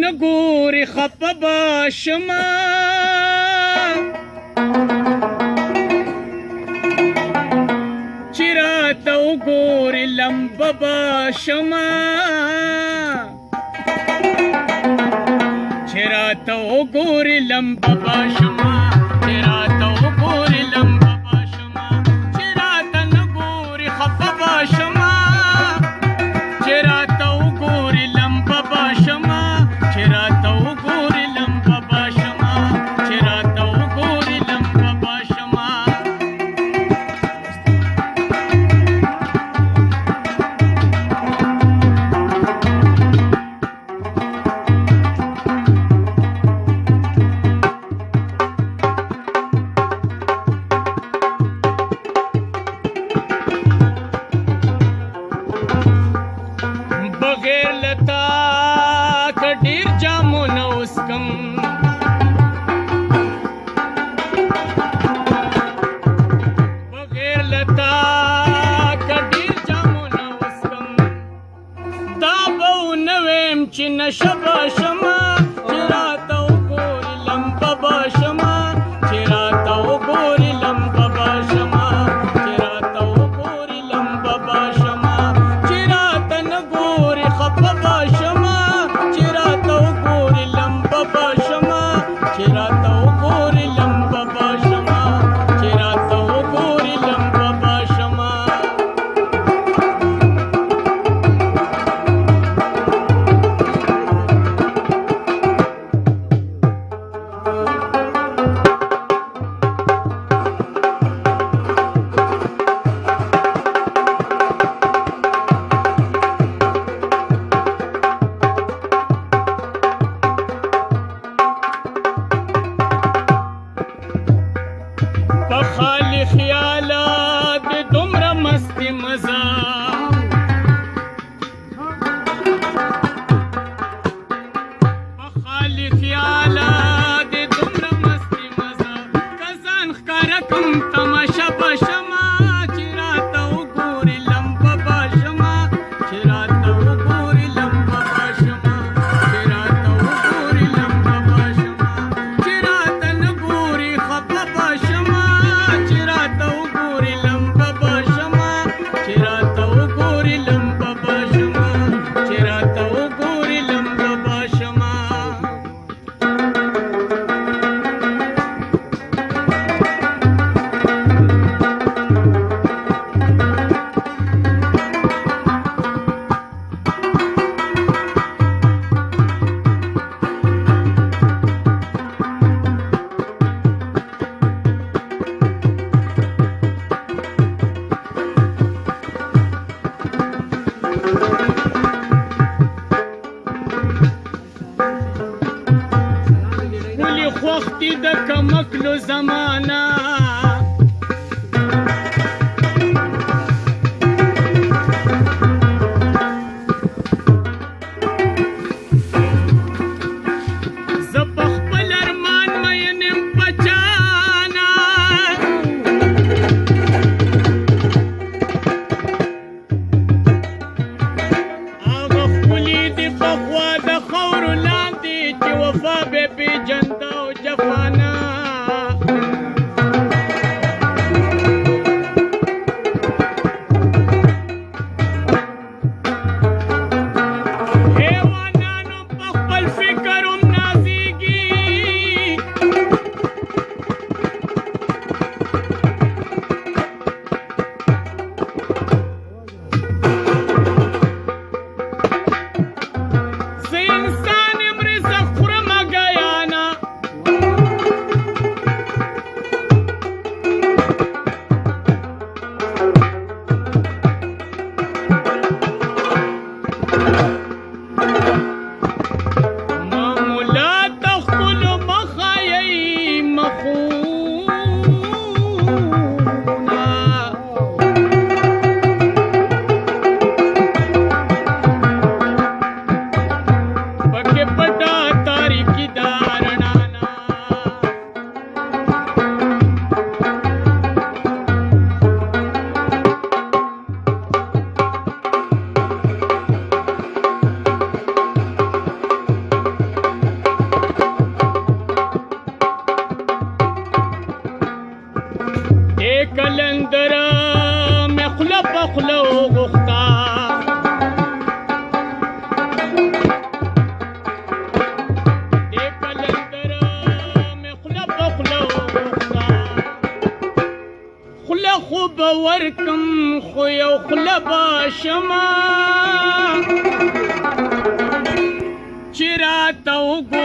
نه ګوري خفه به شمه چې راته وګوري لمبه به شمه چې راته وګوري لمبه به شمه چې راته وګوري لمبه به شمه چې راته نه ګوري خفه به شمه چې راته وګوري لمبه به شمه چې راته وګوري لمبه به شمه چې راته وګوري لمبه به شمه بغیر لتا کډیر جامونه وسکم بغیر لتا کډیر جامونه وسکم دا به ونویم چې نشه به شمه چې راته وګوري لمبه به شمه چې راته وګوري لمبه به شمه چې راته وګوري لمبه به شمه چې راته نه ګوري خفه به شمه چې راته وګوري لمبه به شمه چې راته وګوري لمبه به شمه چې راته وګوري لمبه به شمه په خالي خیالات د دومره مستي مزه په خالي خیالات د دومره مستي مزه که ځان ښکاره کړم تماشه به شمه چې راته وګوري لمبه به شمه چې راته وګوري لمبه به شمه چې راته وګوري لمبه به شمه چې راته نه ګوري خفه به شمه چې راته وګوري لمبه به شمه چې راته وګوري لمبه به شمه چې راته وګوري لمبه به شمه ولې خوښ دي د کمکلو زمانه زه په خپل ارمان مین یم په جانه هغه ښکلي دي پخوا د خاورو لاندې چې وفا به پېژنده او جفانه حیوانانو په خپل فکر هم نازېږي زه انسان یم رزق خورمه ګیانه ورکم خو یو خوله به شمه چې راته وګورې